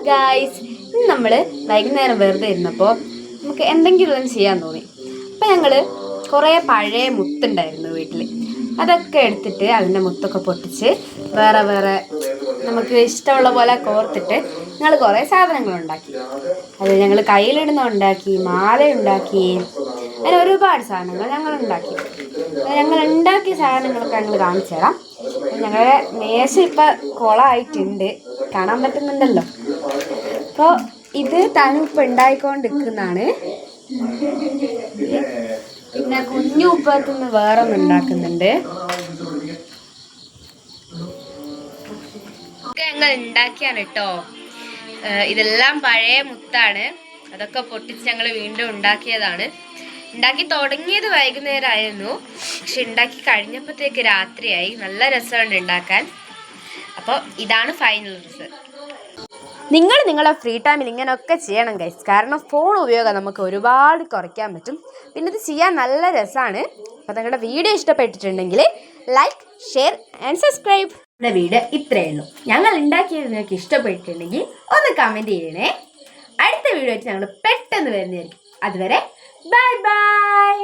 Guys, നമ്മൾ വൈകുന്നേരം വെറുതെ ഇരുന്നപ്പോൾ നമുക്ക് എന്തെങ്കിലും ഒന്ന് ചെയ്യാൻ തോന്നി. അപ്പം ഞങ്ങൾ കുറേ പഴയ മുത്തുണ്ടായിരുന്നു വീട്ടിൽ. അതൊക്കെ എടുത്തിട്ട് അതിൻ്റെ മുത്തൊക്കെ പൊട്ടിച്ച് വേറെ വേറെ നമുക്ക് ഇഷ്ടമുള്ള പോലെ കോർത്തിട്ട് ഞങ്ങൾ കുറേ സാധനങ്ങളുണ്ടാക്കി. അത് ഞങ്ങൾ കയ്യിലിടുന്ന ഉണ്ടാക്കി, മാല ഉണ്ടാക്കി, അങ്ങനെ ഒരുപാട് സാധനങ്ങൾ ഞങ്ങൾ ഉണ്ടാക്കി. ഞങ്ങൾ ഉണ്ടാക്കിയ സാധനങ്ങളൊക്കെ ഞങ്ങൾ കാണിച്ചു തരാം. ഞങ്ങളുടെ മേശ ഇപ്പം കുളമായിട്ടുണ്ട്, കാണാൻ പറ്റുന്നുണ്ടല്ലോ. അപ്പോൾ ഇത് തണുപ്പ് ഉണ്ടായിക്കൊണ്ടിരിക്കുന്നതാണ്. പിന്നെ കുഞ്ഞു ഉപ്പത്തുനിന്ന് വേറെ ഒന്ന് ഉണ്ടാക്കുന്നുണ്ട്. ഞങ്ങൾ ഉണ്ടാക്കിയാണ് കേട്ടോ. ഇതെല്ലാം പഴയ മുത്താണ്. അതൊക്കെ പൊട്ടിച്ച് ഞങ്ങൾ വീണ്ടും ഉണ്ടാക്കിയതാണ്. ഉണ്ടാക്കി തുടങ്ങിയത് വൈകുന്നേരമായിരുന്നു, പക്ഷെ ഉണ്ടാക്കി കഴിഞ്ഞപ്പോഴത്തേക്ക് രാത്രിയായി. നല്ല രസമുണ്ട് ഉണ്ടാക്കാൻ. അപ്പോൾ ഇതാണ് ഫൈനൽ റിസൾട്ട്. നിങ്ങൾ നിങ്ങളെ ഫ്രീ ടൈമിൽ ഇങ്ങനെയൊക്കെ ചെയ്യണം ഗൈസ്. കാരണം ഫോൺ ഉപയോഗം നമുക്ക് ഒരുപാട് കുറയ്ക്കാൻ പറ്റും. പിന്നെ ഇത് ചെയ്യാൻ നല്ല രസമാണ്. അപ്പോൾ നിങ്ങളുടെ വീഡിയോ ഇഷ്ടപ്പെട്ടിട്ടുണ്ടെങ്കിൽ ലൈക്ക്, ഷെയർ ആൻഡ് സബ്സ്ക്രൈബ്. നമ്മുടെ വീഡിയോ ഇത്രയേ ഉള്ളൂ. ഞങ്ങൾ ഉണ്ടാക്കിയത് നിങ്ങൾക്ക് ഇഷ്ടപ്പെട്ടിട്ടുണ്ടെങ്കിൽ ഒന്ന് കമൻറ്റ് ചെയ്യണേ. അടുത്ത വീഡിയോ ആയിട്ട് ഞങ്ങൾ പെട്ടെന്ന് വരുന്നതായിരിക്കും. അതുവരെ ബൈ ബൈ.